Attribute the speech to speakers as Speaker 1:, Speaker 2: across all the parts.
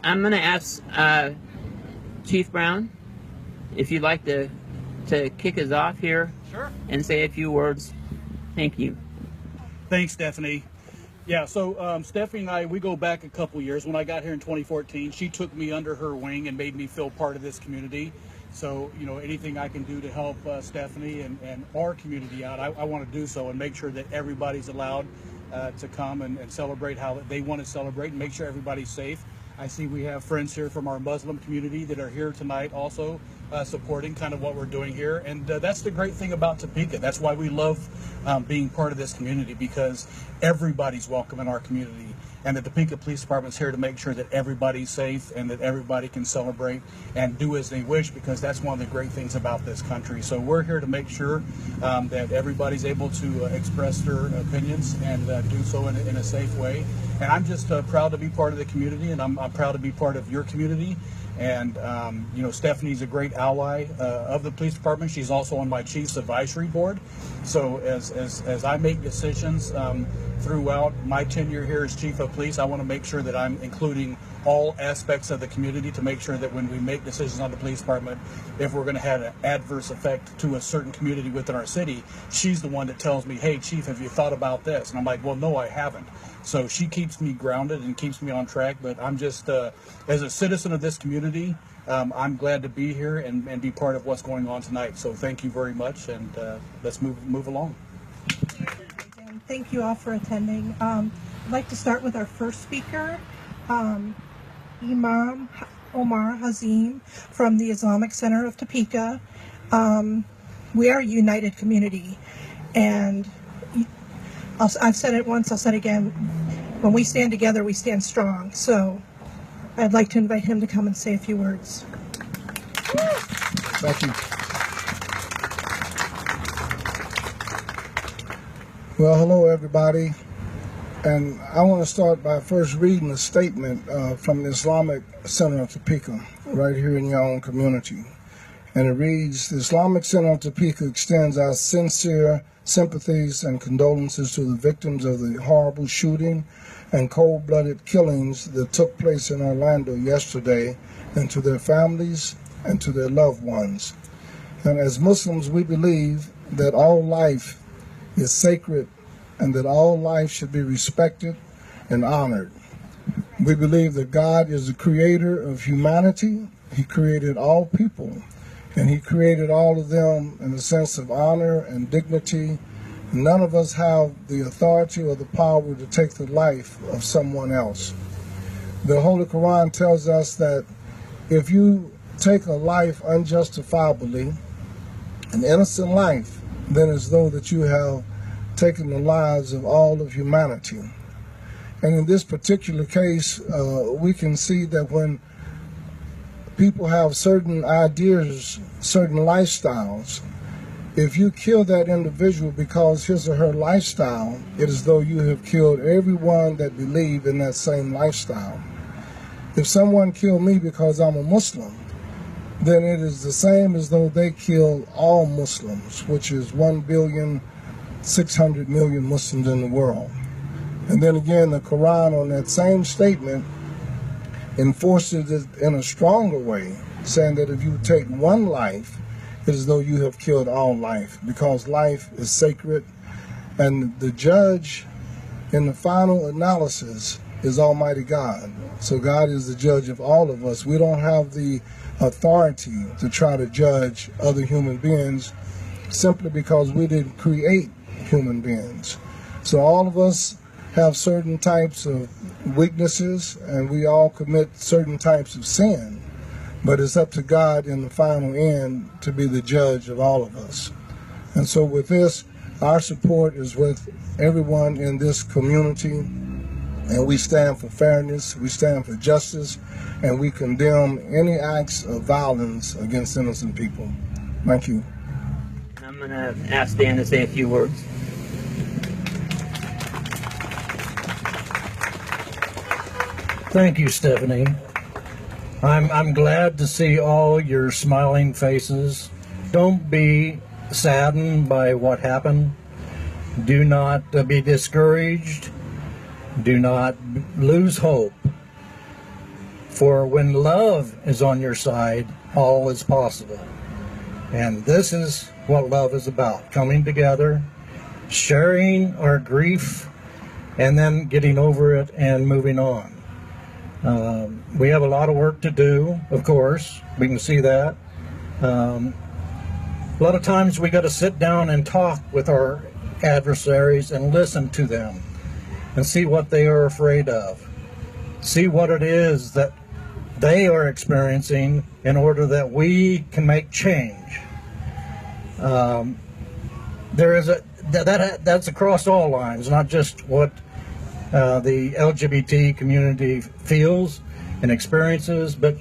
Speaker 1: I'm going to ask Chief Brown if you'd like to kick us off here.
Speaker 2: Sure.
Speaker 1: And say a few words. Thank you.
Speaker 2: Thanks, Stephanie. Yeah, so Stephanie and I, we go back a couple years. When I got here in 2014, she took me under her wing and made me feel part of this community. So, you know, anything I can do to help Stephanie and our community out, I want to do so and make sure that everybody's allowed to come and celebrate how they want to celebrate and make sure everybody's safe. I see we have friends here from our Muslim community that are here tonight also supporting kind of what we're doing here. And that's the great thing about Topeka. That's why we love being part of this community, because everybody's welcome in our community. And the Topeka Police Department's here to make sure that everybody's safe and that everybody can celebrate and do as they wish, because that's one of the great things about this country. So we're here to make sure that everybody's able to express their opinions and do so in a safe way. And I'm just proud to be part of the community, and I'm proud to be part of your community. And, you know, Stephanie's a great ally of the police department. She's also on my chief's advisory board. So as I make decisions throughout my tenure here as chief of police, I want to make sure that I'm including all aspects of the community to make sure that when we make decisions on the police department, if we're going to have an adverse effect to a certain community within our city, she's the one that tells me, hey, chief, have you thought about this? And I'm like, well, no, I haven't. So she keeps me grounded and keeps me on track. But I'm just, as a citizen of this community, I'm glad to be here and be part of what's going on tonight. So thank you very much, and let's move along.
Speaker 3: Thank you all for attending. I'd like to start with our first speaker, Imam Omar Hazim from the Islamic Center of Topeka. We are a united community, and I've said it once, I'll say it again. When we stand together, we stand strong. So I'd like to invite him to come and say a few words.
Speaker 4: Thank you. Well, hello, everybody. And I want to start by first reading a statement from the Islamic Center of Topeka, right here in your own community. And it reads, the Islamic Center of Topeka extends our sincere sympathies and condolences to the victims of the horrible shooting and cold-blooded killings that took place in Orlando yesterday, and to their families and to their loved ones. And as Muslims, we believe that all life is sacred and that all life should be respected and honored. We believe that God is the creator of humanity. He created all people, and he created all of them in a sense of honor and dignity. None of us have the authority or the power to take the life of someone else. The Holy Quran tells us that if you take a life unjustifiably, an innocent life, then it's though that you have taken the lives of all of humanity. And in this particular case, we can see that when people have certain ideas, certain lifestyles, if you kill that individual because his or her lifestyle, it is though you have killed everyone that believe in that same lifestyle. If someone killed me because I'm a Muslim, then it is the same as though they killed all Muslims, which is 1,600,000,000 Muslims in the world. And then again, the Quran on that same statement enforces it in a stronger way, saying that if you take one life, it is though you have killed all life, because life is sacred, and the judge in the final analysis is Almighty God. So God is the judge of all of us. We don't have the authority to try to judge other human beings simply because we didn't create human beings. So all of us have certain types of weaknesses, and we all commit certain types of sin. But it's up to God in the final end to be the judge of all of us. And so with this, our support is with everyone in this community, and we stand for fairness, we stand for justice, and we condemn any acts of violence against innocent people. Thank you.
Speaker 1: I'm going to ask Dan to say a few words.
Speaker 5: Thank you, Stephanie. I'm glad to see all your smiling faces. Don't be saddened by what happened. Do not be discouraged. Do not lose hope. For when love is on your side, all is possible. And this is what love is about, coming together, sharing our grief, and then getting over it and moving on. We have a lot of work to do, of course. We can see that. A lot of times we got to sit down and talk with our adversaries and listen to them and see what they are afraid of. See what it is that they are experiencing in order that we can make change. There is that's across all lines, not just what the LGBT community feels and experiences, but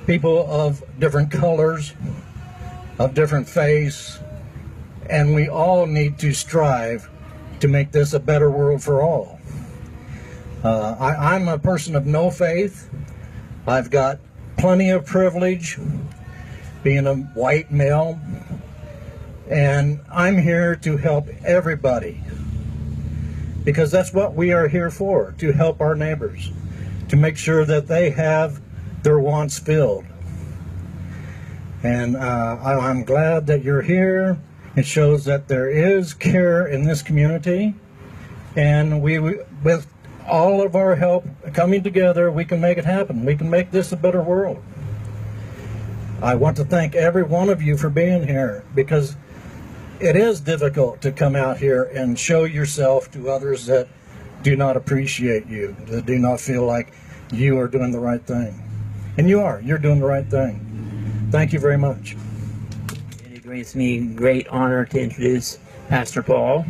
Speaker 5: people of different colors, of different faiths, and we all need to strive to make this a better world for all. I'm a person of no faith. I've got plenty of privilege being a white male, and I'm here to help everybody, because that's what we are here for, to help our neighbors, to make sure that they have their wants filled. And I'm glad that you're here. It shows that there is care in this community, and with all of our help coming together, we can make it happen. We can make this a better world. I want to thank every one of you for being here, because it is difficult to come out here and show yourself to others that do not appreciate you, that do not feel like you are doing the right thing. And you are. You're doing the right thing. Thank you very much.
Speaker 1: It brings me great honor to introduce Pastor Paul,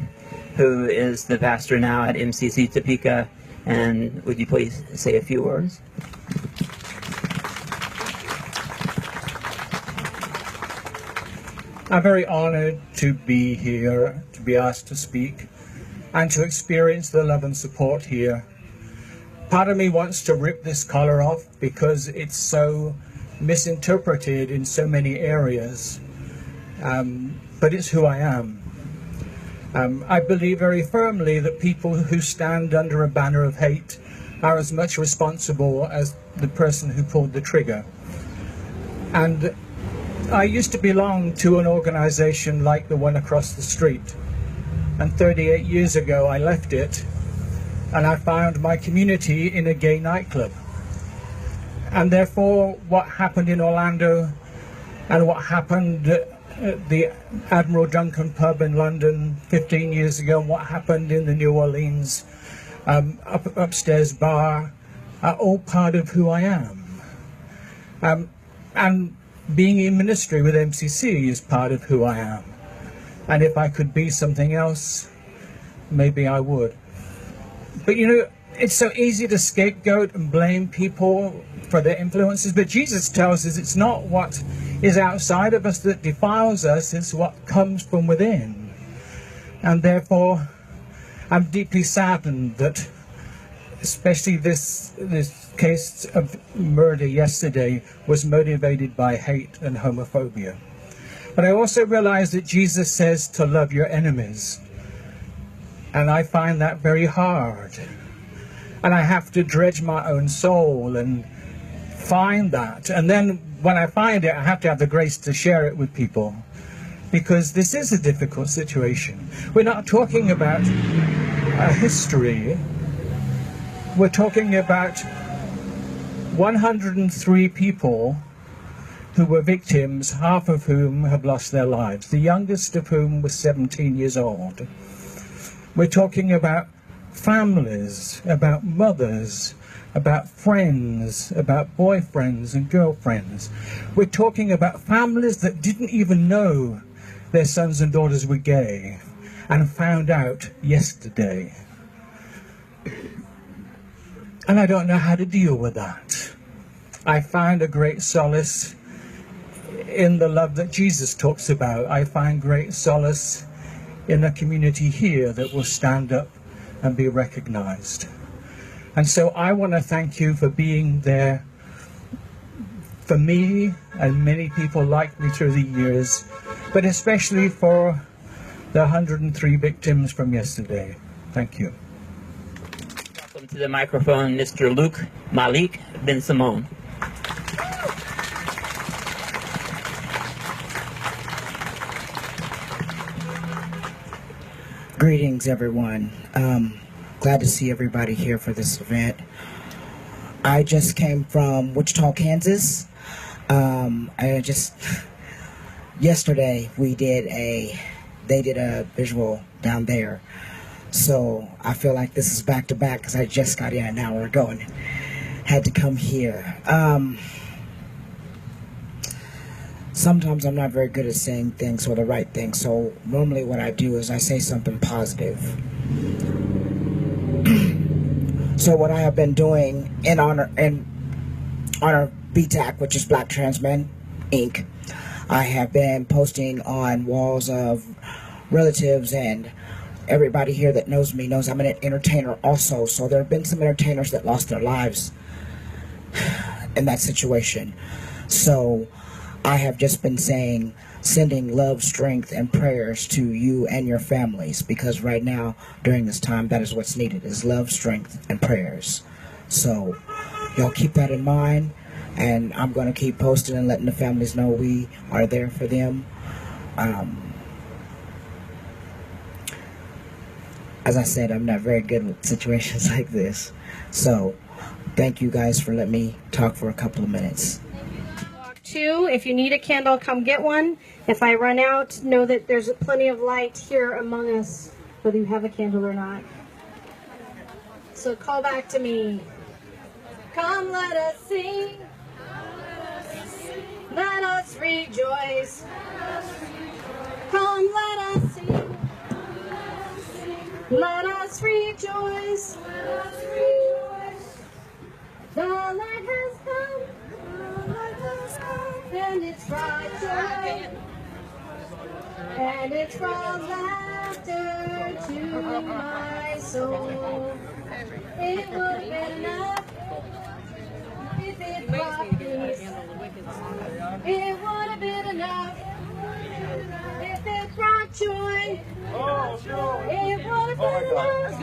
Speaker 1: who is the pastor now at MCC Topeka. And would you please say a few words?
Speaker 6: I'm very honored to be here, to be asked to speak, and to experience the love and support here. Part of me wants to rip this collar off because it's so misinterpreted in so many areas, but it's who I am. I believe very firmly that people who stand under a banner of hate are as much responsible as the person who pulled the trigger. And I used to belong to an organization like the one across the street. And 38 years ago I left it, and I found my community in a gay nightclub. And therefore what happened in Orlando and what happened at the Admiral Duncan pub in London 15 years ago, and what happened in the New Orleans upstairs bar, are all part of who I am. And being in ministry with MCC is part of who I am. And if I could be something else, maybe I would. But you know, it's so easy to scapegoat and blame people for their influences, but Jesus tells us it's not what is outside of us that defiles us, it's what comes from within. And therefore, I'm deeply saddened that, especially this case of murder yesterday, was motivated by hate and homophobia. But I also realize that Jesus says to love your enemies. And I find that very hard. And I have to dredge my own soul and find that. And then when I find it, I have to have the grace to share it with people. Because this is a difficult situation. We're not talking about a history. We're talking about 103 people who were victims, half of whom have lost their lives, the youngest of whom was 17 years old. We're talking about families, about mothers, about friends, about boyfriends and girlfriends. We're talking about families that didn't even know their sons and daughters were gay and found out yesterday. And I don't know how to deal with that. I find a great solace in the love that Jesus talks about. I find great solace in a community here that will stand up and be recognized. And so I want to thank you for being there for me and many people like me through the years, but especially for the 103 victims from yesterday. Thank you.
Speaker 1: Welcome to the microphone Mr. Luke Malik Ben Simone.
Speaker 7: Greetings, everyone. Glad to see everybody here for this event. I just came from Wichita, Kansas. Yesterday they did a visual down there. So I feel like this is back to back because I just got in an hour ago and had to come here. Sometimes I'm not very good at saying things or the right thing, so normally what I do is I say something positive. So what I have been doing in honor BTAC, which is Black Trans Men Inc., I have been posting on walls of relatives, and everybody here that knows me knows I'm an entertainer also, so there have been some entertainers that lost their lives in that situation. So I have just been sending love, strength, and prayers to you and your families, because right now, during this time, that is what's needed, is love, strength, and prayers. So y'all keep that in mind, and I'm going to keep posting and letting the families know we are there for them. As I said, I'm not very good with situations like this. So thank you guys for letting me talk for a couple of minutes.
Speaker 8: Two, if you need a candle, come get one. If I run out, know that there's plenty of light here among us, whether you have a candle or not. So call back to me. Come, let us sing. Let us rejoice. Come, let us sing. Let us rejoice. The light has come. And it's bright joy, and it's brought laughter to my soul. It would have been enough if it brought peace. It would have been enough if it brought joy. It would have been enough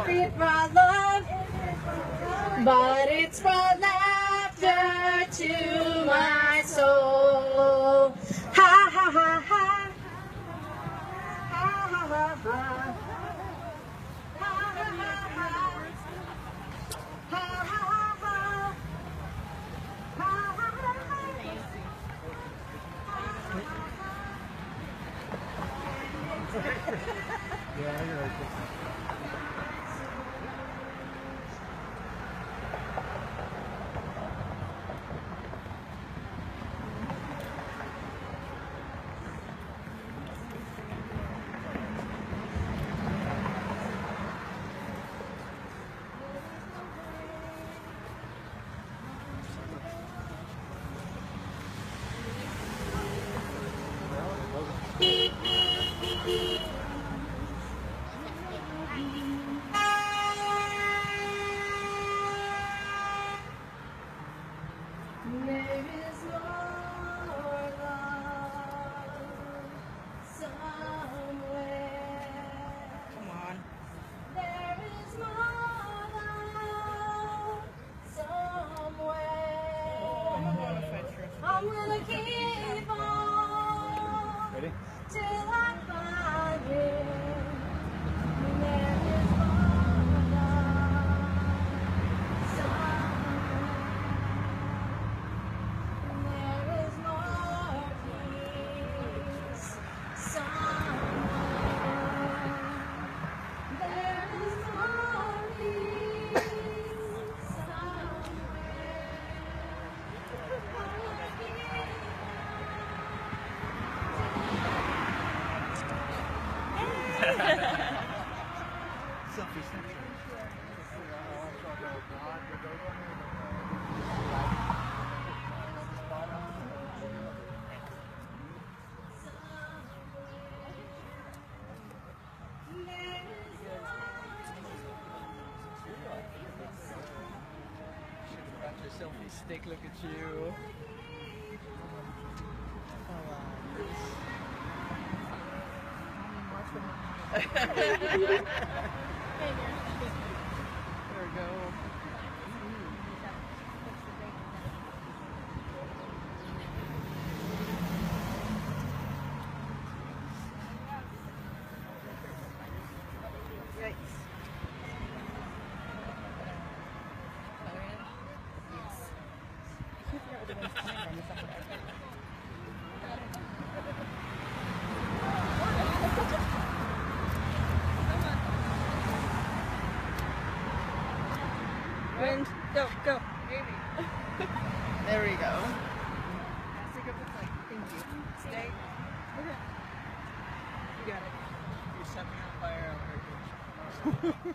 Speaker 8: if it brought love. But it's brought laughter to my soul. Ha ha ha ha. Ha ha ha ha. Ha ha ha ha. Ha ha ha ha. Ha ha ha ha. There is more love somewhere. Come on. There is more love somewhere. I'm gonna keep on. Ready? Till I find it. There is more love somewhere. There is more peace somewhere. There is more peace
Speaker 9: Selfie stick, look at you.
Speaker 10: Go. Amy. There we go. Stick up the plate. Thank you. Stay. Okay. You got it.
Speaker 9: You set me on fire, I'll hurt you.